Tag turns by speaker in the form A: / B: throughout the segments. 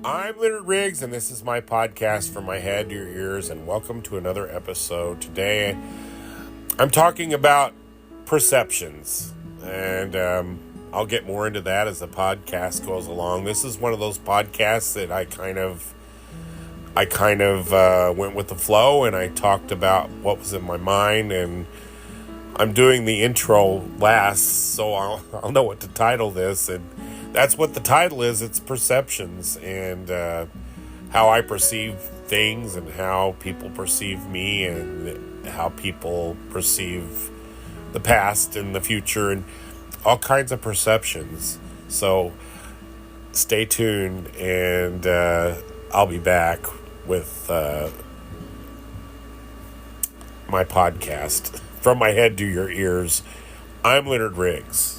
A: I'm Leonard Riggs, and this is my podcast From My Head to Your Ears, and welcome to another episode. Today, I'm talking about perceptions, and I'll get more into that as the podcast goes along. This is one of those podcasts that I kind of went with the flow, and I talked about what was in my mind, and I'm doing the intro last, so I'll know what to title this, and that's what the title is. It's perceptions and how I perceive things and how people perceive me and how people perceive the past and the future and all kinds of perceptions. So stay tuned, and I'll be back with my podcast, From My Head to Your Ears. I'm Leonard Riggs.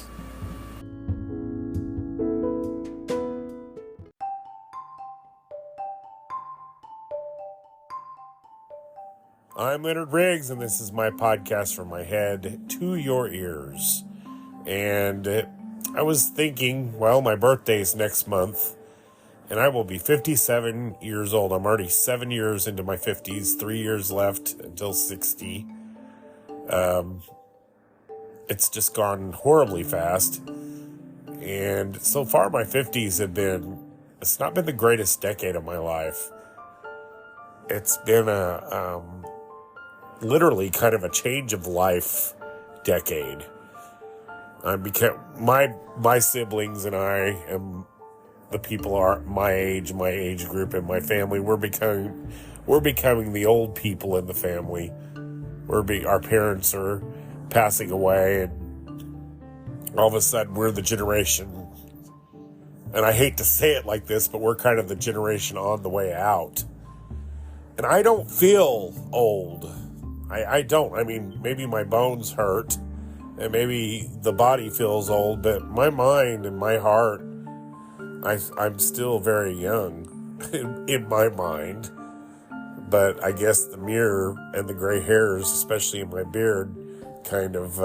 A: I'm Leonard Riggs, and this is my podcast From My Head to Your Ears. And I was thinking, well, my birthday is next month, and I will be 57 years old. I'm already 7 years into my 50s, 3 years left until 60. It's just gone horribly fast. And so far, my 50s it's not been the greatest decade of my life. It's been literally kind of a change of life decade. My siblings and I, and the people are my age group, and my family, we're becoming the old people in the family. Our parents are passing away, and all of a sudden we're the generation, and I hate to say it like this, but we're kind of the generation on the way out. And I don't feel old. I don't. I mean, maybe my bones hurt, and maybe the body feels old, but my mind and my heart, I'm still very young in my mind. But I guess the mirror and the gray hairs, especially in my beard, kind of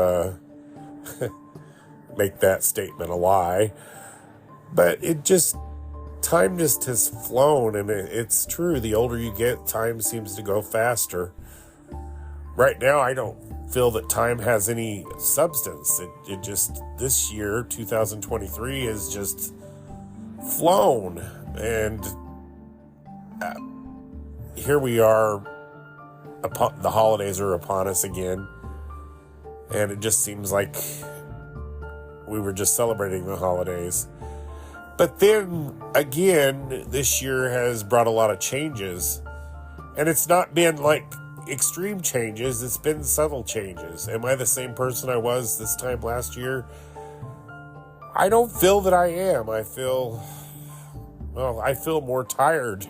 A: make that statement a lie. But time just has flown, and it's true. The older you get, time seems to go faster. Right now, I don't feel that time has any substance. It just, this year, 2023, has just flown. And here we are, the holidays are upon us again. And it just seems like we were just celebrating the holidays. But then, again, this year has brought a lot of changes. And it's not been like extreme changes, it's been subtle changes. Am I the same person I was this time last year? I don't feel that I am. I feel more tired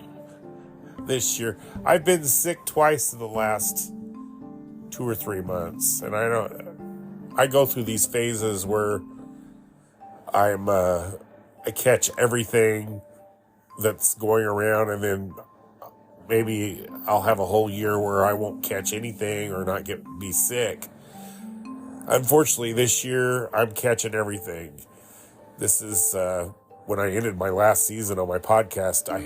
A: this year. I've been sick twice in the last 2 or 3 months, and I go through these phases where I catch everything that's going around, and then maybe I'll have a whole year where I won't catch anything or not be sick. Unfortunately, this year I'm catching everything. This is when I ended my last season on my podcast. I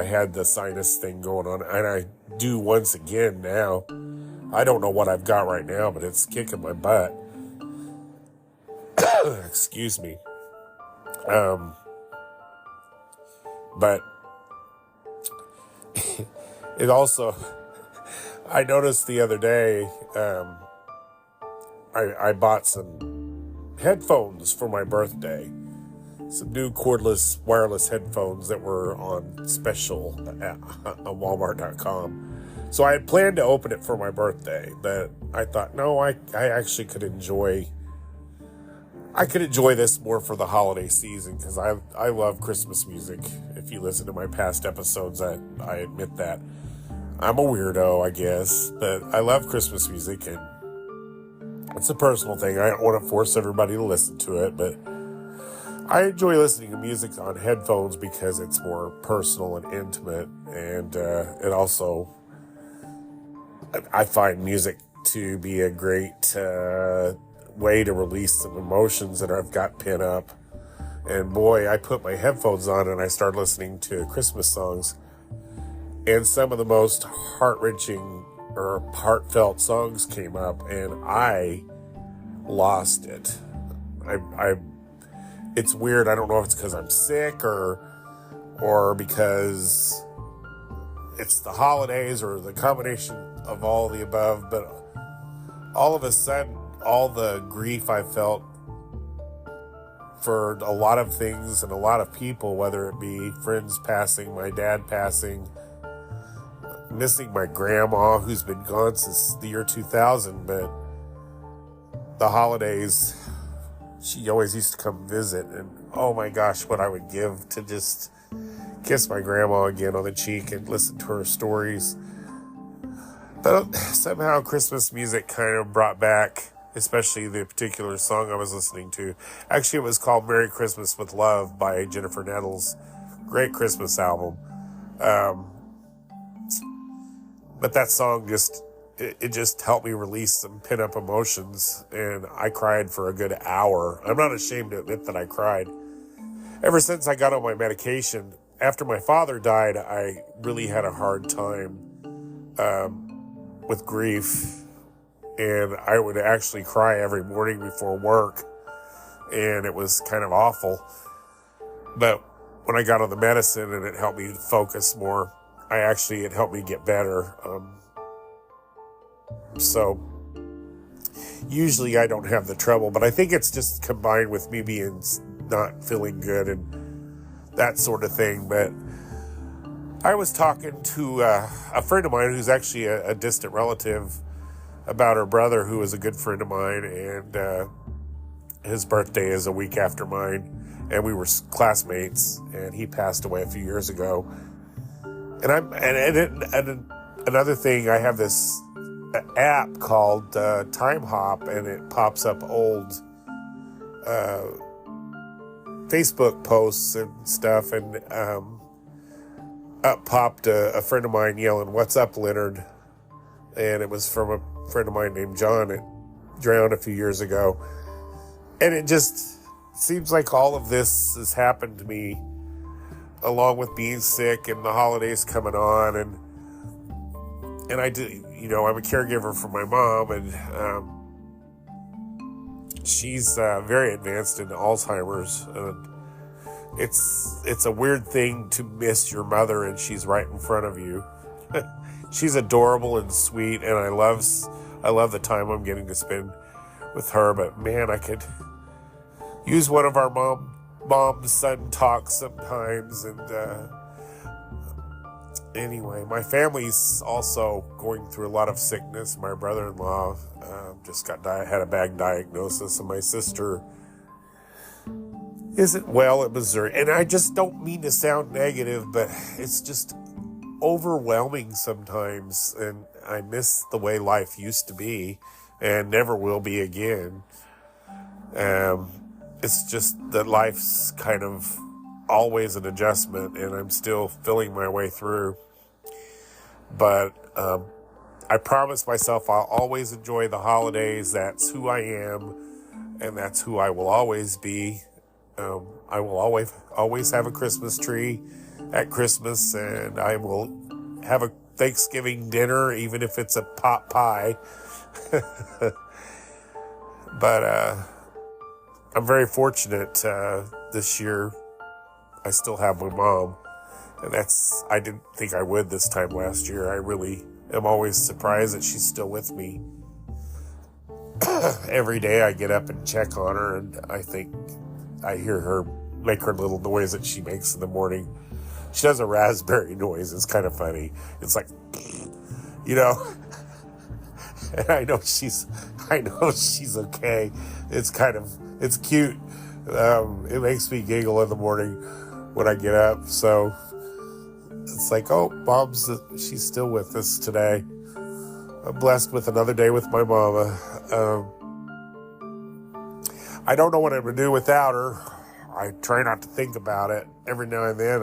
A: had the sinus thing going on, and I do once again now. I don't know what I've got right now, but it's kicking my butt. Excuse me. But it also, I noticed the other day, I bought some headphones for my birthday. Some new cordless wireless headphones that were on special on Walmart.com. So I had planned to open it for my birthday, but I thought, no, I actually could enjoy this more for the holiday season, because I love Christmas music. If you listen to my past episodes, I admit that. I'm a weirdo, I guess, but I love Christmas music, and it's a personal thing. I don't want to force everybody to listen to it, but I enjoy listening to music on headphones because it's more personal and intimate, and it also, I find music to be a great way to release some emotions that I've got pent up. And boy, I put my headphones on and I started listening to Christmas songs. And some of the most heart-wrenching or heartfelt songs came up, and I lost it. It's weird. I don't know if it's because I'm sick or because it's the holidays or the combination of all the above, but all of a sudden, all the grief I felt for a lot of things and a lot of people, whether it be friends passing, my dad passing, missing my grandma who's been gone since the year 2000, but the holidays, she always used to come visit, and oh my gosh, what I would give to just kiss my grandma again on the cheek and listen to her stories. But somehow Christmas music kind of brought back, especially the particular song I was listening to. Actually, it was called Merry Christmas with Love by Jennifer Nettles. Great Christmas album. But that song it just helped me release some pent-up emotions, and I cried for a good hour. I'm not ashamed to admit that I cried. Ever since I got on my medication, after my father died, I really had a hard time with grief, and I would actually cry every morning before work, and it was kind of awful. But when I got on the medicine and it helped me focus more, it helped me get better. So usually I don't have the trouble, but I think it's just combined with me being not feeling good and that sort of thing. But I was talking to a friend of mine who's actually a distant relative about her brother, who is a good friend of mine, and his birthday is a week after mine, and we were classmates, and he passed away a few years ago. And another thing, I have this app called Time Hop, and it pops up old Facebook posts and stuff, and up popped a friend of mine yelling, "What's up, Leonard?" And it was from a friend of mine named John that drowned a few years ago. And it just seems like all of this has happened to me, along with being sick and the holidays coming on, and I do, I'm a caregiver for my mom, and she's very advanced in Alzheimer's. It's a weird thing to miss your mother, and she's right in front of you. She's adorable and sweet, and I love the time I'm getting to spend with her. But man, I could use one of our mom's son talks sometimes. And anyway, my family's also going through a lot of sickness. My brother-in-law just had a bad diagnosis, and my sister isn't well in Missouri. And I just don't mean to sound negative, but it's just overwhelming sometimes, and I miss the way life used to be and never will be again. It's just that life's kind of always an adjustment, and I'm still feeling my way through. But I promised myself I'll always enjoy the holidays. That's who I am, and that's who I will always be. I will always have a Christmas tree at Christmas, and I will have a Thanksgiving dinner, even if it's a pot pie. But I'm very fortunate this year. I still have my mom, and I didn't think I would this time last year. I really am always surprised that she's still with me. Every day I get up and check on her, and I hear her make her little noise that she makes in the morning. She does a raspberry noise. It's kind of funny. It's like, and I know she's okay. It's cute. It makes me giggle in the morning when I get up. So it's like, oh, she's still with us today. I'm blessed with another day with my mama. I don't know what I'm going to do without her. I try not to think about it. Every now and then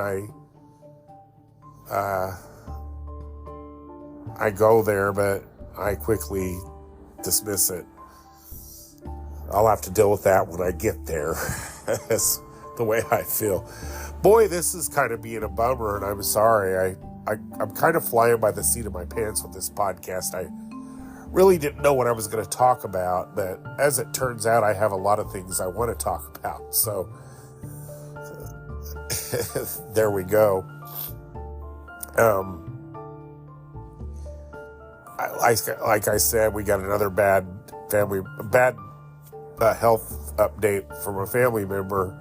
A: I go there, but I quickly dismiss it. I'll have to deal with that when I get there. the way I feel. Boy, this is kind of being a bummer, and I'm sorry. I'm kind of flying by the seat of my pants with this podcast. I really didn't know what I was going to talk about, but as it turns out, I have a lot of things I want to talk about. So there we go. Like I said, we got another bad health update from a family member,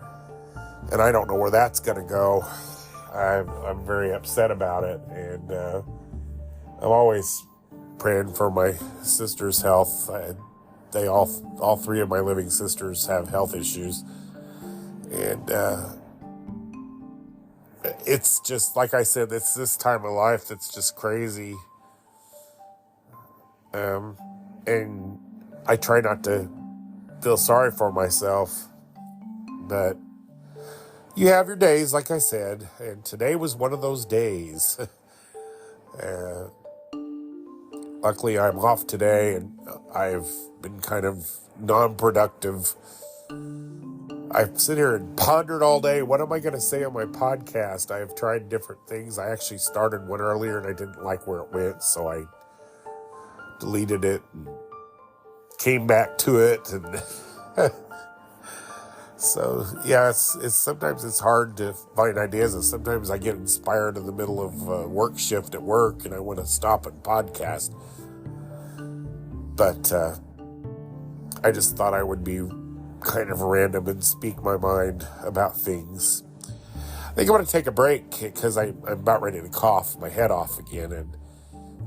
A: and I don't know where that's going to go. I'm very upset about it, and I'm always praying for my sister's health. All three of my living sisters have health issues, and it's just, like I said, it's this time of life that's just crazy. And I try not to feel sorry for myself, but you have your days, like I said, and today was one of those days. Luckily, I'm off today, and I've been kind of non-productive. I've sit here and pondered all day. What am I going to say on my podcast? I've tried different things. I actually started one earlier, and I didn't like where it went, so I deleted it and came back to it. And so, yeah, it's sometimes it's hard to find ideas, and sometimes I get inspired in the middle of a work shift at work, and I want to stop and podcast. But I just thought I would be kind of random and speak my mind about things. I think I'm going to take a break because I'm about ready to cough my head off again and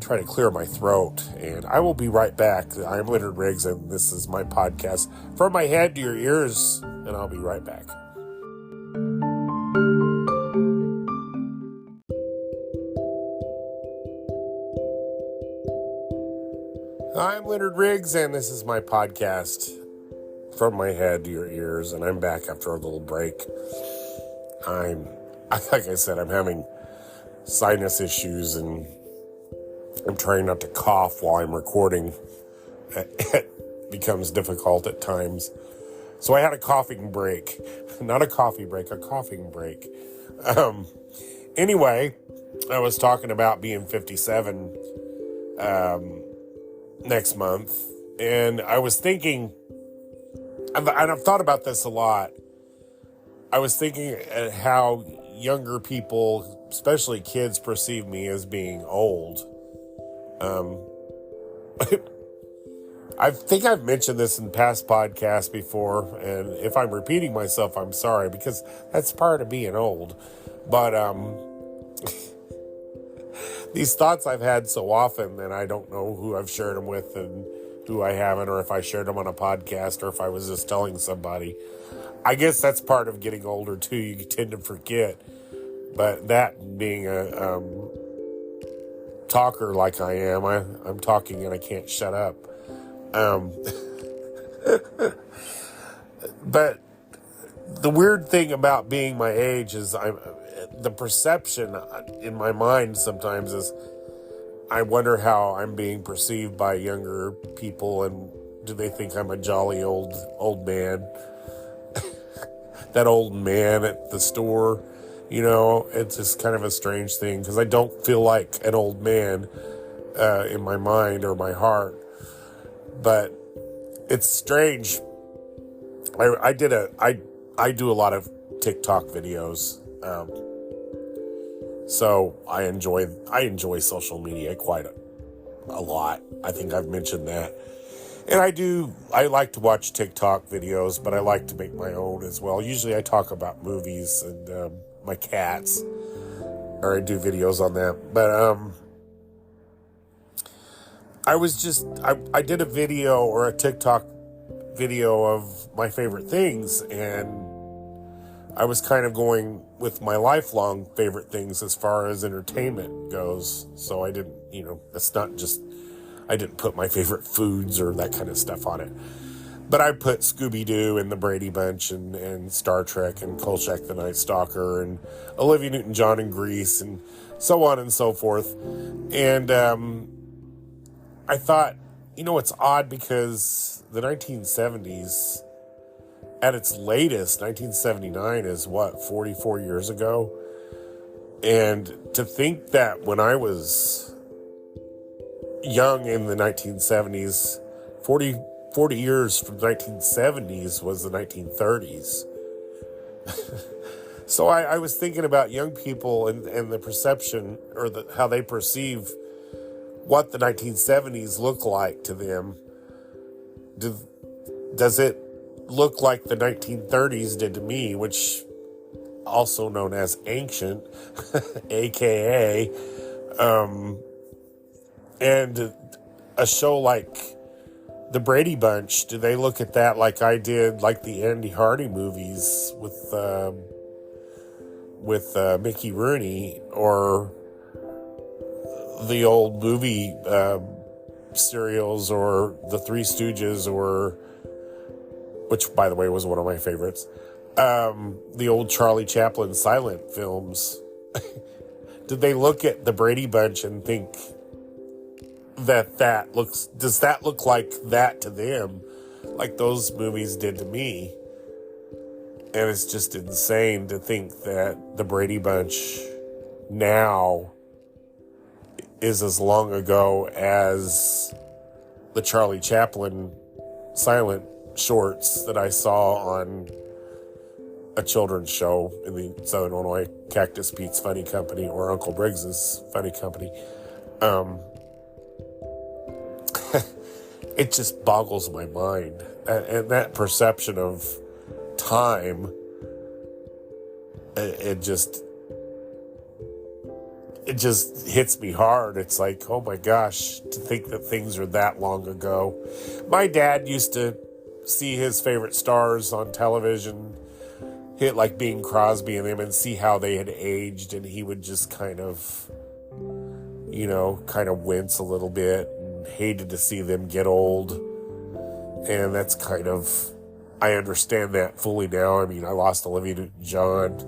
A: try to clear my throat. And I will be right back. I'm Leonard Riggs, and this is my podcast, From My Head to Your Ears, and I'll be right back. I'm Leonard Riggs, and this is my podcast, From My Head to Your Ears, and I'm back after a little break. Like I said, I'm having sinus issues, and I'm trying not to cough while I'm recording. It becomes difficult at times. So I had a coughing break. Not a coffee break, a coughing break. Anyway, I was talking about being 57 next month, and I was thinking, and I've thought about this a lot. I was thinking at how younger people, especially kids, perceive me as being old. I think I've mentioned this in past podcasts before, and if I'm repeating myself, I'm sorry, because that's part of being old. But these thoughts I've had so often, and I don't know who I've shared them with and who I haven't, or if I shared them on a podcast, or if I was just telling somebody. I guess that's part of getting older too. You tend to forget. But that being a talker like I am, I'm talking and I can't shut up. But the weird thing about being my age is the perception in my mind sometimes is I wonder how I'm being perceived by younger people, and do they think I'm a jolly old man? That old man at the store, it's just kind of a strange thing because I don't feel like an old man in my mind or my heart. But it's strange. I do a lot of TikTok videos, so I enjoy social media quite a lot. I think I've mentioned that. And I like to watch TikTok videos, but I like to make my own as well. Usually I talk about movies and my cats, or I do videos on that. But I did a video or a TikTok video of my favorite things, and I was kind of going with my lifelong favorite things as far as entertainment goes. So I didn't, it's not just, I didn't put my favorite foods or that kind of stuff on it. But I put Scooby-Doo and the Brady Bunch and Star Trek and Kolchak the Night Stalker and Olivia Newton-John and Grease and so on and so forth. And I thought, it's odd because the 1970s at its latest, 1979 is what, 44 years ago? And to think that when I was young in the 1970s, 40 years from the 1970s was the 1930s. So I was thinking about young people and the perception, or how they perceive what the 1970s look like to them. Does it look like the 1930s did to me, which also known as ancient, aka, and a show like The Brady Bunch, do they look at that like I did, like the Andy Hardy movies with Mickey Rooney, or the old movie serials, or The Three Stooges, or, which by the way was one of my favorites, the old Charlie Chaplin silent films? Did they look at The Brady Bunch and think does that look like that to them, like those movies did to me? And it's just insane to think that The Brady Bunch now is as long ago as the Charlie Chaplin silent shorts that I saw on a children's show in the Southern Illinois Cactus Pete's Funny Company, or Uncle Briggs's Funny Company. It just boggles my mind. And that perception of time, it just hits me hard. It's like, oh my gosh, to think that things are that long ago. My dad used to see his favorite stars on television, hit like Bing Crosby and them, and see how they had aged, and he would just kind of wince a little bit, and hated to see them get old. And that's I understand that fully now. I mean, I lost Olivia Newton-John,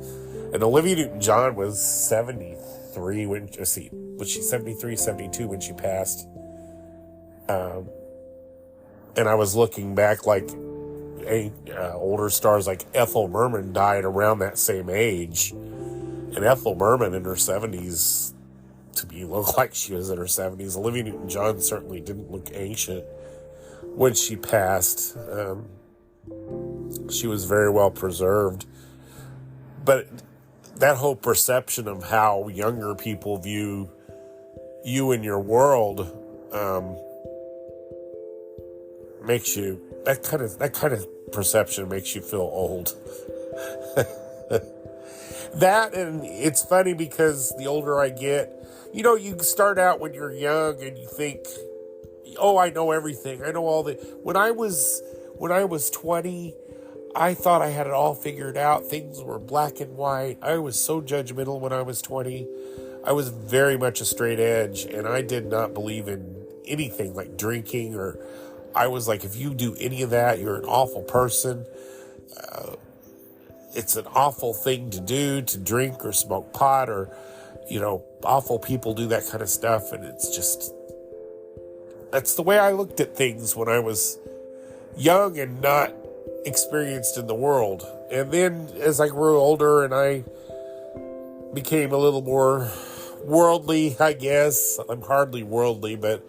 A: and Olivia Newton-John was 73 was she 73, 72 when she passed? And I was looking back, like, older stars like Ethel Merman died around that same age. And Ethel Merman in her 70s, to me, looked like she was in her 70s. Olivia Newton-John certainly didn't look ancient when she passed. She was very well preserved. But that whole perception of how younger people view you and your world makes you, that kind of perception makes you feel old. That, and it's funny because the older I get, you start out when you're young and you think, oh, I know everything. I know all the, when I was 20, I thought I had it all figured out. Things were black and white. I was so judgmental when I was 20. I was very much a straight edge, and I did not believe in anything like drinking, or I was like, if you do any of that, you're an awful person. It's an awful thing to do, to drink or smoke pot, or, awful people do that kind of stuff. And it's just, that's the way I looked at things when I was young and not experienced in the world. And then as I grew older and I became a little more worldly, I guess, I'm hardly worldly, but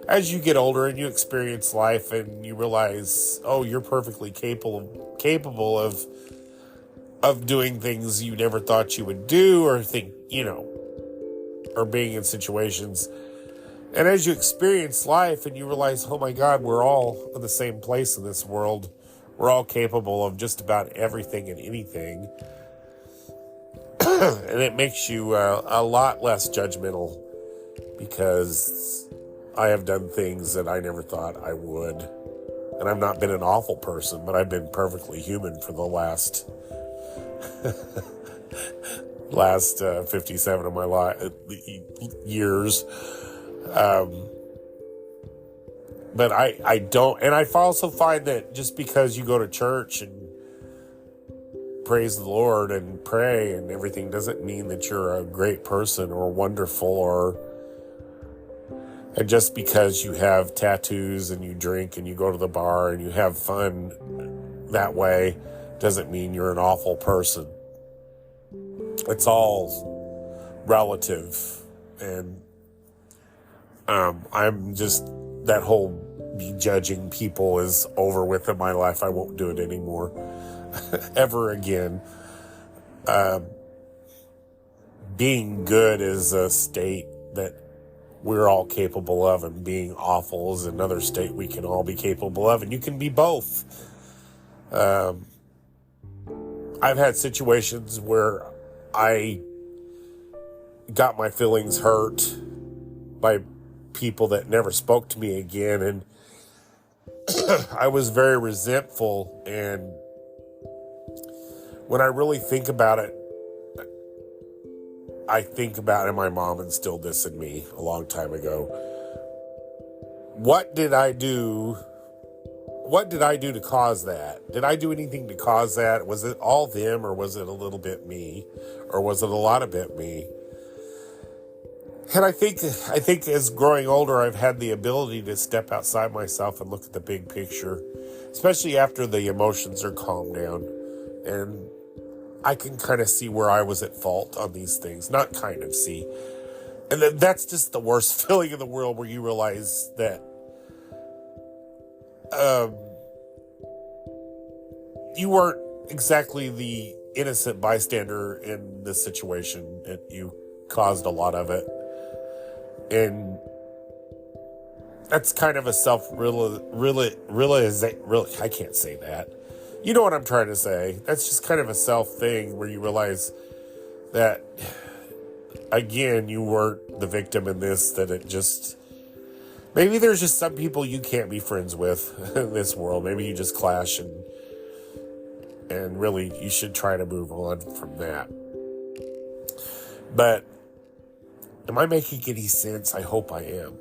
A: as you get older and you experience life and you realize, oh, you're perfectly capable of doing things you never thought you would do, or think, or being in situations. And as you experience life and you realize, oh my God, we're all in the same place in this world. We're all capable of just about everything and anything. And it makes you a lot less judgmental, because I have done things that I never thought I would. And I've not been an awful person, but I've been perfectly human for the last 57 of my years. But I don't, and I also find that just because you go to church and praise the Lord and pray and everything doesn't mean that you're a great person or wonderful, and just because you have tattoos and you drink and you go to the bar and you have fun that way doesn't mean you're an awful person. It's all relative. And I'm just, that whole be judging people is over with in my life. I won't do it anymore. Ever again. Being good is a state that we're all capable of, and being awful is another state we can all be capable of, and you can be both. I've had situations where I got my feelings hurt by people that never spoke to me again, and I was very resentful. And when I really think about it, I think about, and my mom instilled this in me a long time ago. What did I do? What did I do to cause that? Did I do anything to cause that? Was it all them, or was it a little bit me? Or was it a lot of bit me? And I think as growing older, I've had the ability to step outside myself and look at the big picture, especially after the emotions are calmed down. And I can kind of see where I was at fault on these things. Not kind of see. And that's just the worst feeling in the world, where you realize that you weren't exactly the innocent bystander in this situation, and you caused a lot of it. And that's kind of a I can't say that. You know what I'm trying to say. That's just kind of a self thing, where you realize that, again, you weren't the victim in this, that it just, maybe there's just some people you can't be friends with in this world. Maybe you just clash, and really you should try to move on from that. But am I making any sense? I hope I am.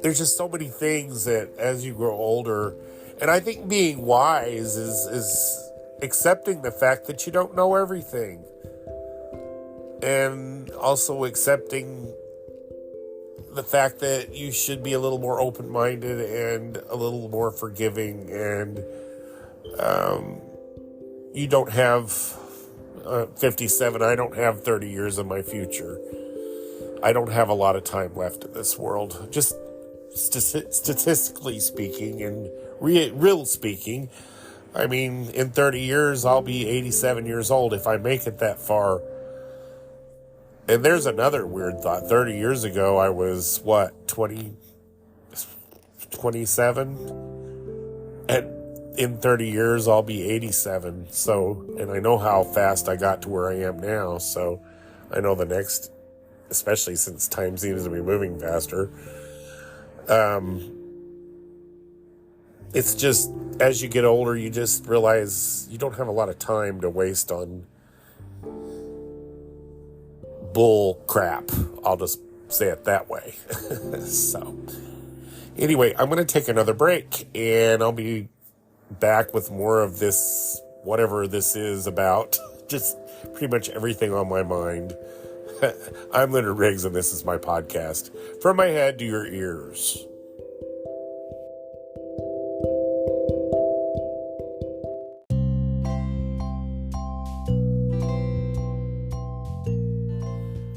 A: There's just so many things that as you grow older, and I think being wise is accepting the fact that you don't know everything. And also accepting the fact that you should be a little more open-minded and a little more forgiving, and you don't have 57, I don't have 30 years in my future. I don't have a lot of time left in this world. Just statistically speaking, and real speaking, I mean, in 30 years, I'll be 87 years old if I make it that far. And there's another weird thought. 30 years ago, I was, 27? And in 30 years, I'll be 87. So, and I know how fast I got to where I am now. So I know the next, especially since time seems to be moving faster. It's just, as you get older, you just realize you don't have a lot of time to waste on bull crap. I'll just say it that way. So, anyway, I'm going to take another break, and I'll be back with more of this, whatever this is about. Just pretty much everything on my mind. I'm Leonard Riggs, and this is my podcast. From my head to your ears.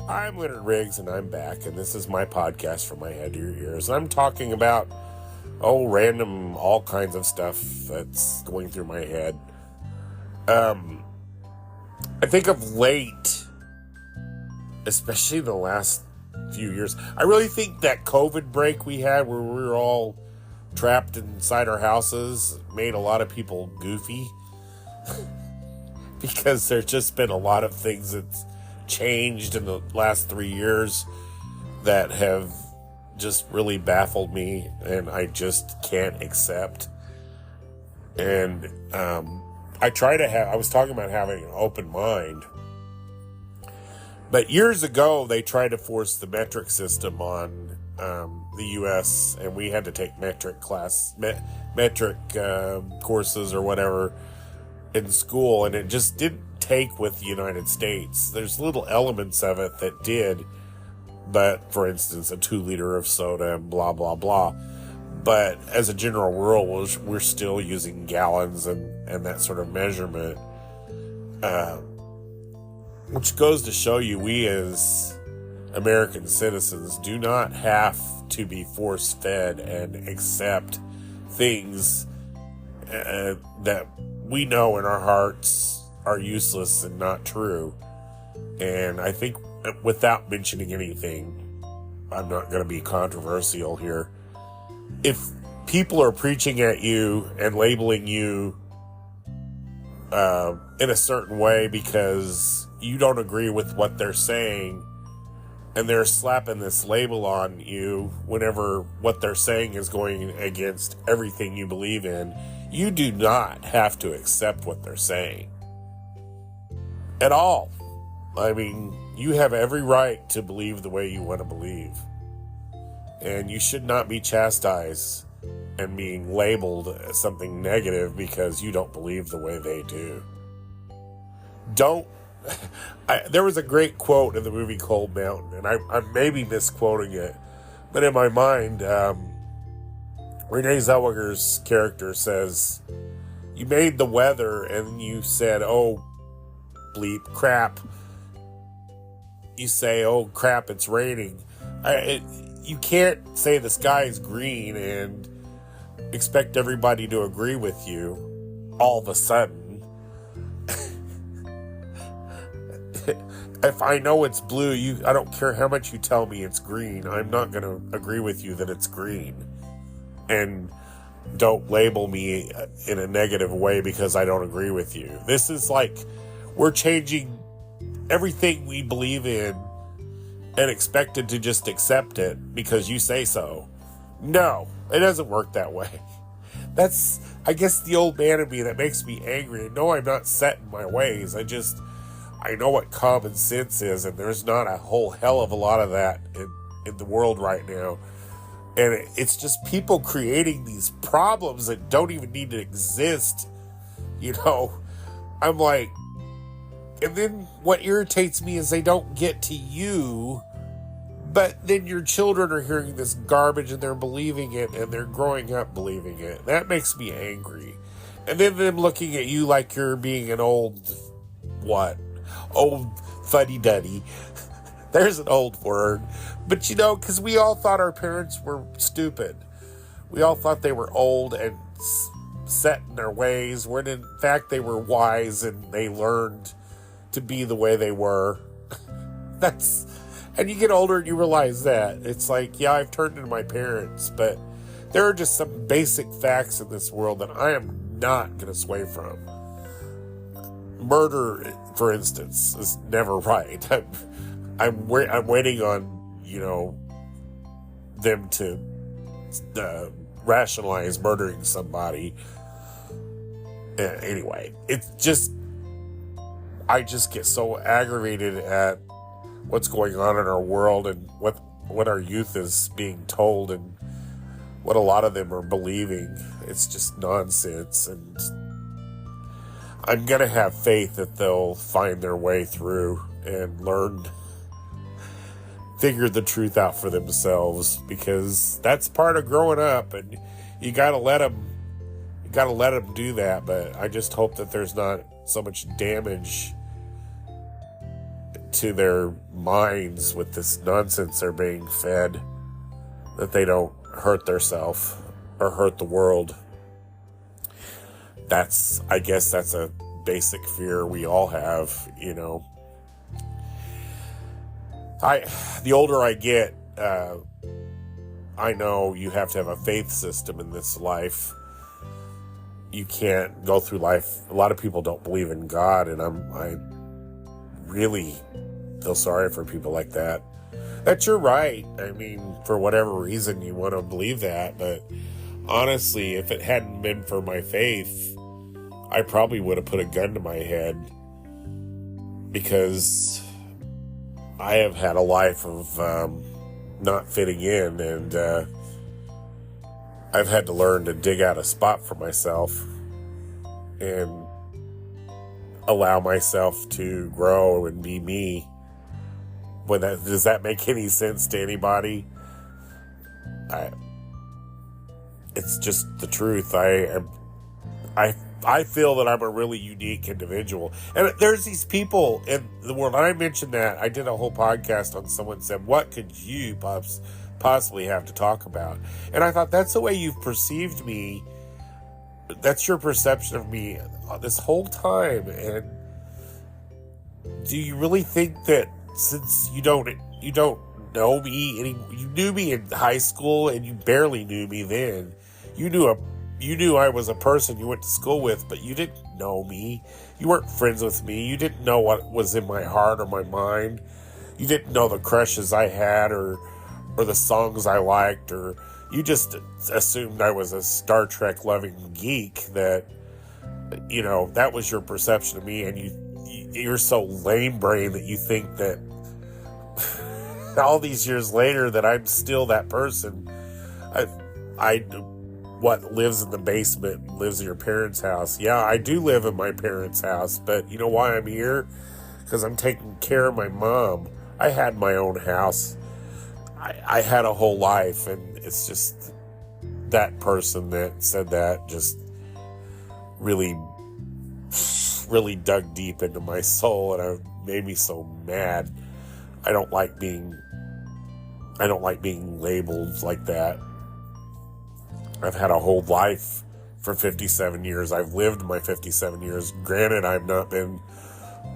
A: I'm Leonard Riggs, and I'm back, and this is my podcast, From My Head to Your Ears. And I'm talking about, random, all kinds of stuff that's going through my head. I think of late, especially the last few years, I really think that COVID break we had, where we were all trapped inside our houses, made a lot of people goofy. Because there's just been a lot of things that's changed in the last 3 years that have just really baffled me, and I just can't accept. And I was talking about having an open mind, but years ago they tried to force the metric system on the U.S., and we had to take metric courses or whatever in school, and it just didn't take with the United States. There's little elements of it that did, but for instance, a 2 liter of soda and blah, blah, blah. But as a general rule, we're still using gallons and that sort of measurement, which goes to show you we as American citizens do not have to be force-fed and accept things that we know in our hearts are useless and not true. And I think without mentioning anything, I'm not going to be controversial here. If people are preaching at you and labeling you in a certain way because you don't agree with what they're saying, and they're slapping this label on you whenever what they're saying is going against everything you believe in, you do not have to accept what they're saying at all. I mean, you have every right to believe the way you want to believe. And you should not be chastised and being labeled as something negative because you don't believe the way they do. There was a great quote in the movie Cold Mountain, and I may be misquoting it, but in my mind, Renee Zellweger's character says, "You made the weather and you said, oh, bleep, crap. You say, oh, crap, it's raining." You can't say the sky is green and expect everybody to agree with you all of a sudden. If I know it's blue, I don't care how much you tell me it's green. I'm not going to agree with you that it's green. And don't label me in a negative way because I don't agree with you. This is like we're changing everything we believe in and expected to just accept it because you say so. No, it doesn't work that way. That's, I guess, the old man in me that makes me angry. No, I'm not set in my ways. I know what common sense is, and there's not a whole hell of a lot of that in the world right now. And it's just people creating these problems that don't even need to exist. You know, I'm like, and then what irritates me is they don't get to you, but then your children are hearing this garbage and they're believing it and they're growing up believing it. That makes me angry. And then them looking at you like you're being an old fuddy-duddy. There's an old word. But because we all thought our parents were stupid. We all thought they were old and set in their ways, when in fact they were wise and they learned to be the way they were. And you get older and you realize that. It's like, yeah, I've turned into my parents, but there are just some basic facts in this world that I am not going to sway from. Murder, for instance, is never right. I'm waiting on, them to rationalize murdering somebody. Anyway, I just get so aggravated at what's going on in our world and what our youth is being told and what a lot of them are believing. It's just nonsense, and I'm going to have faith that they'll find their way through and figure the truth out for themselves, because that's part of growing up, and you got to let them do that. But I just hope that there's not so much damage to their minds with this nonsense they're being fed that they don't hurt themselves or hurt the world. I guess that's a basic fear we all have, The older I get, I know you have to have a faith system in this life. You can't go through life. A lot of people don't believe in God, and I really feel sorry for people like that. That you're right. I mean, for whatever reason you want to believe that, but honestly, if it hadn't been for my faith, I probably would have put a gun to my head, because I have had a life of not fitting in, and I've had to learn to dig out a spot for myself and allow myself to grow and be me Does that make any sense to anybody? It's just the truth. I feel that I'm a really unique individual. And there's these people in the world. And I mentioned that. I did a whole podcast on someone said, what could you possibly have to talk about? And I thought, that's the way you've perceived me. That's your perception of me this whole time. And do you really think that since you don't know me you knew me in high school and you barely knew me then. You knew I was a person you went to school with, but you didn't know me. You weren't friends with me. You didn't know what was in my heart or my mind. You didn't know the crushes I had or the songs I liked, or you just assumed I was a Star Trek loving geek that, that was your perception of me, and you're so lame brain that you think that all these years later that I'm still that person. What lives in the basement, lives in your parents' house. Yeah, I do live in my parents' house, but you know why I'm here? Because I'm taking care of my mom. I had my own house. I had a whole life, and it's just that person that said that just really, really dug deep into my soul, and it made me so mad. I don't like being labeled like that. I've had a whole life for 57 years. I've lived my 57 years. Granted, I've not been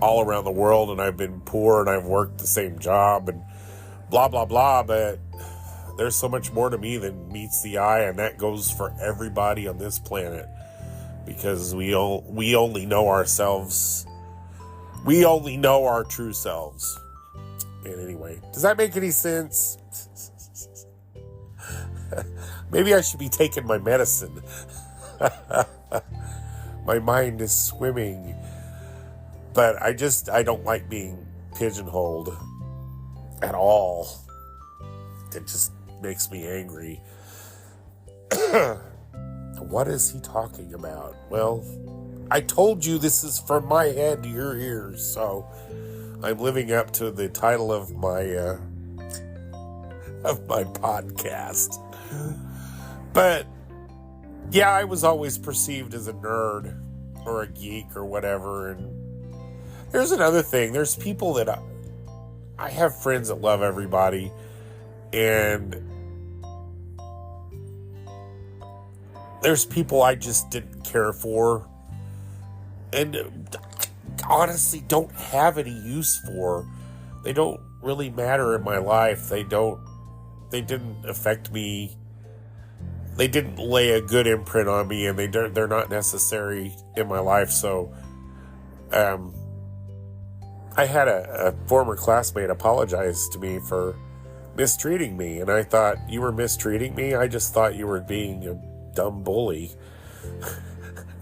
A: all around the world, and I've been poor, and I've worked the same job, and blah, blah, blah, but there's so much more to me than meets the eye, and that goes for everybody on this planet, because we only know ourselves. We only know our true selves. And anyway, does that make any sense? Maybe I should be taking my medicine. My mind is swimming. But I don't like being pigeonholed at all. It just makes me angry. What is he talking about? Well, I told you this is from my head to your ears, so I'm living up to the title of my podcast. But yeah, I was always perceived as a nerd or a geek or whatever. And there's another thing. There's people that I have friends that love everybody, and there's people I just didn't care for, and honestly don't have any use for. They don't really matter in my life. They didn't affect me. They didn't lay a good imprint on me, and they're not necessary in my life. So, I had a former classmate apologize to me for mistreating me, and I thought, you were mistreating me? I just thought you were being a dumb bully.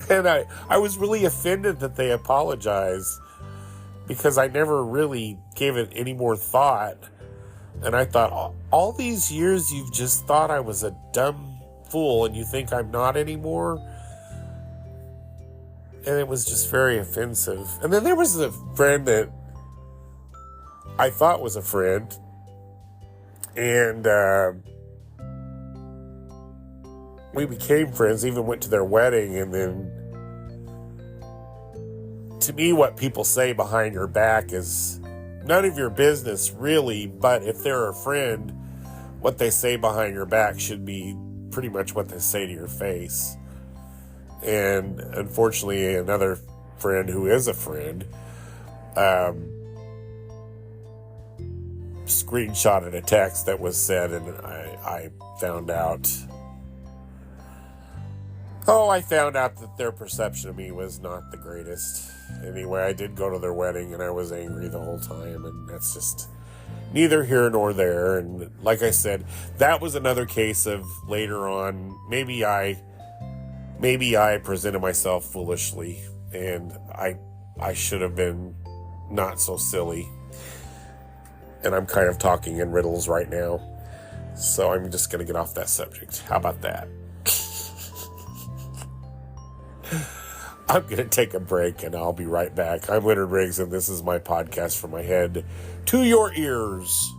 A: And I was really offended that they apologized, because I never really gave it any more thought. And I thought, all these years you've just thought I was a dumb fool, and you think I'm not anymore? And it was just very offensive. And then there was a friend that I thought was a friend, and we became friends, even went to their wedding. And then, to me, what people say behind your back is none of your business, really. But if they're a friend, what they say behind your back should be pretty much what they say to your face. And unfortunately, another friend who is a friend screenshotted a text that was said, and I found out that their perception of me was not the greatest. Anyway, I did go to their wedding, and I was angry the whole time, and that's just neither here nor there. And like I said, that was another case of later on, maybe I presented myself foolishly, and I should have been not so silly. And I'm kind of talking in riddles right now, so I'm just going to get off that subject. How about that? I'm going to take a break and I'll be right back. I'm Leonard Riggs, and this is my podcast from my head to your ears.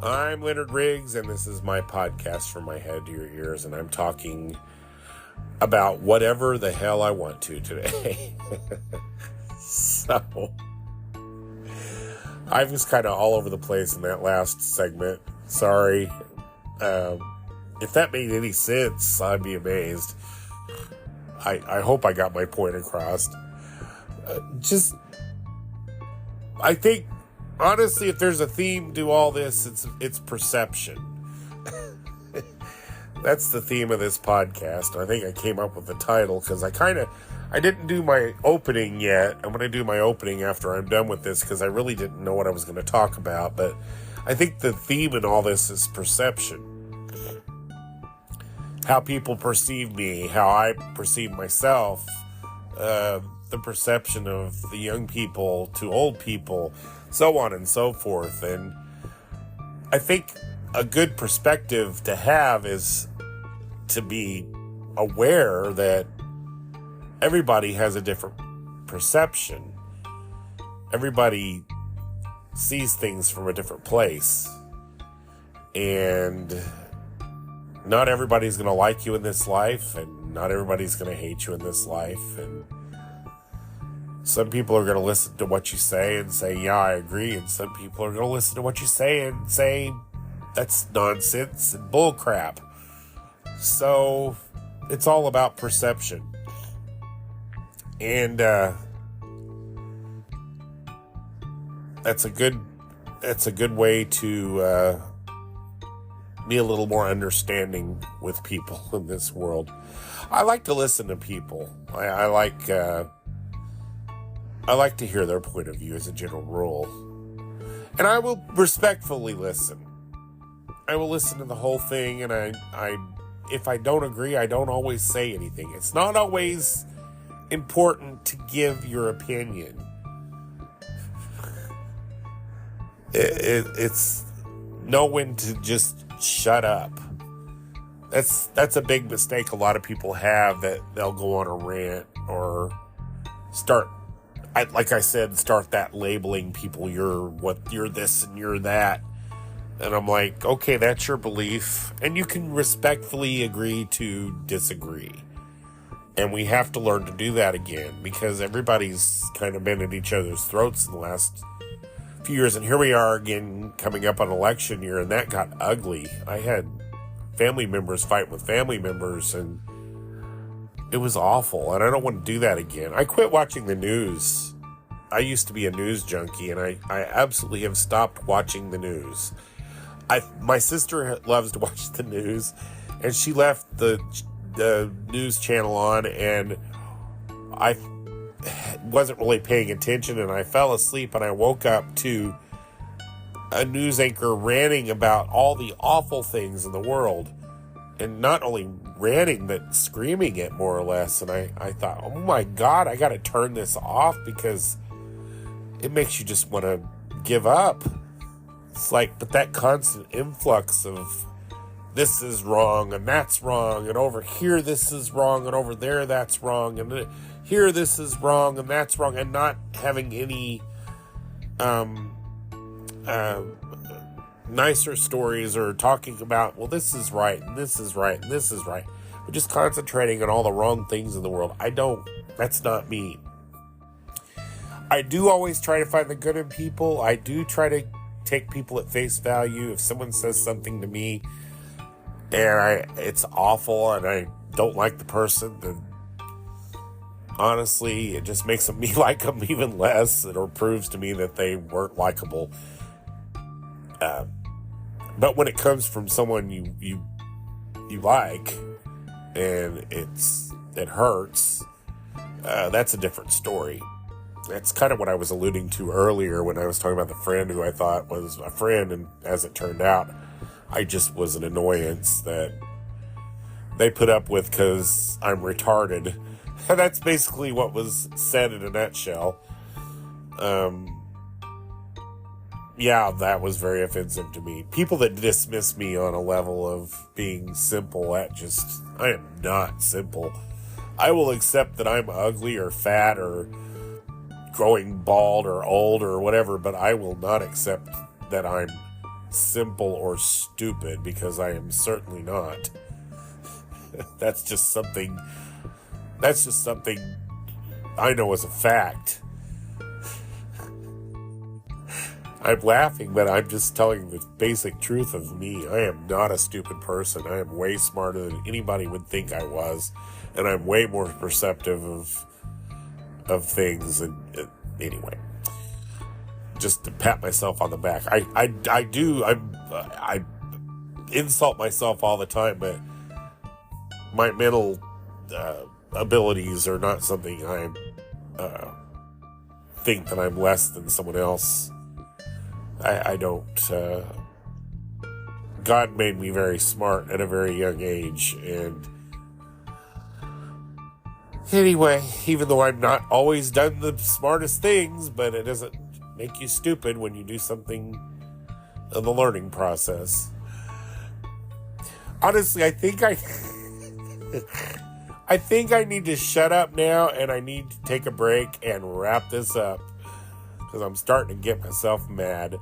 A: I'm Leonard Riggs, and this is my podcast from my head to your ears, and I'm talking about whatever the hell I want to today. So, I was kind of all over the place in that last segment. Sorry. If that made any sense, I'd be amazed. I hope I got my point across. I think, honestly, if there's a theme to all this, it's perception. That's the theme of this podcast. I think I came up with the title because I didn't do my opening yet. I'm going to do my opening after I'm done with this because I really didn't know what I was going to talk about. But I think the theme in all this is perception. How people perceive me, how I perceive myself, the perception of the young people to old people, so on and so forth. And I think a good perspective to have is to be aware that everybody has a different perception. Everybody sees things from a different place. And not everybody's going to like you in this life, and not everybody's going to hate you in this life. And some people are going to listen to what you say and say, yeah, I agree. And some people are going to listen to what you say and say, that's nonsense and bullcrap. So it's all about perception. And that's a good way to be a little more understanding with people in this world. I like to listen to people. I like to hear their point of view as a general rule. And I will respectfully listen. I will listen to the whole thing, and I if I don't agree, I don't always say anything. It's not always important to give your opinion. It's know when to just shut up. That's a big mistake a lot of people have, that they'll go on a rant or start that labeling people. You're this and you're that. And I'm like, okay, that's your belief. And you can respectfully agree to disagree. And we have to learn to do that again, because everybody's kind of been at each other's throats in the last few years. And here we are again coming up on election year, and that got ugly. I had family members fight with family members, and it was awful. And I don't want to do that again. I quit watching the news. I used to be a news junkie, and I absolutely have stopped watching the news. My sister loves to watch the news, and she left the news channel on, and I wasn't really paying attention, and I fell asleep, and I woke up to a news anchor ranting about all the awful things in the world, and not only ranting, but screaming it, more or less. And I thought, oh my God, I got to turn this off, because it makes you just want to give up. It's like, but that constant influx of this is wrong and that's wrong, and over here this is wrong, and over there that's wrong, and here this is wrong and that's wrong, and not having any nicer stories, or talking about, well, this is right and this is right and this is right. We're just concentrating on all the wrong things in the world. That's not me. I do always try to find the good in people. I do try to take people at face value. If someone says something to me and it's awful and I don't like the person, then honestly, it just makes me like them even less. It proves to me that they weren't likable. But when it comes from someone you like, and it hurts, that's a different story. That's kind of what I was alluding to earlier when I was talking about the friend who I thought was a friend, and as it turned out, I just was an annoyance that they put up with because I'm retarded. And that's basically what was said in a nutshell. yeah, that was very offensive to me. People that dismiss me on a level of being simple, I am not simple. I will accept that I'm ugly or fat or growing bald or old or whatever, but I will not accept that I'm simple or stupid, because I am certainly not. That's just something I know as a fact. I'm laughing, but I'm just telling the basic truth of me. I am not a stupid person. I am way smarter than anybody would think I was, and I'm way more perceptive of things. And anyway, just to pat myself on the back. I insult myself all the time, but my mental abilities are not something I think that I'm less than someone else. I don't. God made me very smart at a very young age, and anyway, even though I've not always done the smartest things, but it doesn't make you stupid when you do something in the learning process. Honestly, I think I need to shut up now, and I need to take a break and wrap this up, because I'm starting to get myself mad.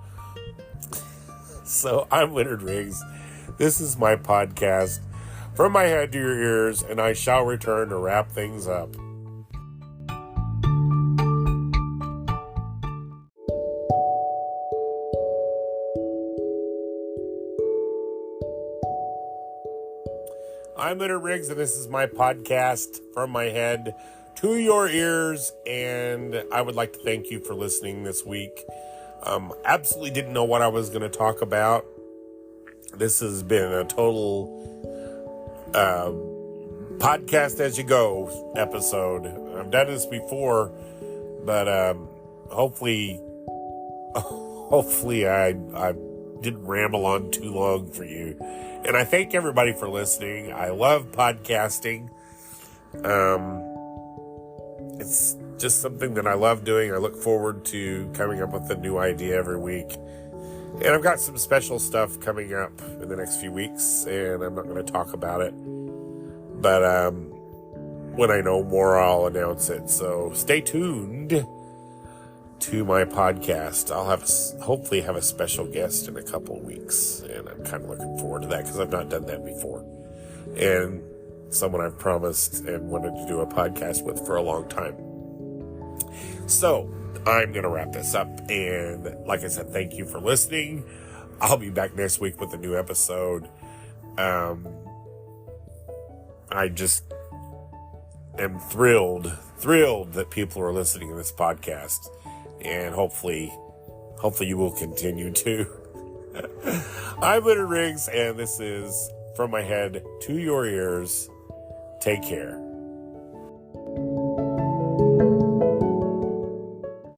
A: So I'm Leonard Riggs. This is my podcast, From My Head to Your Ears, and I shall return to wrap things up. I'm Leonard Riggs, and this is my podcast, From My Head to Your Ears, and I would like to thank you for listening this week. Absolutely didn't know what I was going to talk about. This has been a total podcast as you go episode. I've done this before, but hopefully I didn't ramble on too long for you. And I thank everybody for listening. I love podcasting. It's just something that I love doing. I look forward to coming up with a new idea every week. And I've got some special stuff coming up in the next few weeks, and I'm not going to talk about it. But when I know more, I'll announce it. So stay tuned to my podcast. I'll hopefully have a special guest in a couple of weeks, and I'm kind of looking forward to that, because I've not done that before. And someone I've promised and wanted to do a podcast with for a long time. So I'm going to wrap this up, and like I said, thank you for listening. I'll be back next week with a new episode. I just am thrilled that people are listening to this podcast, and hopefully you will continue to. I'm Leonard Riggs, and this is From My Head to Your Ears. Take care.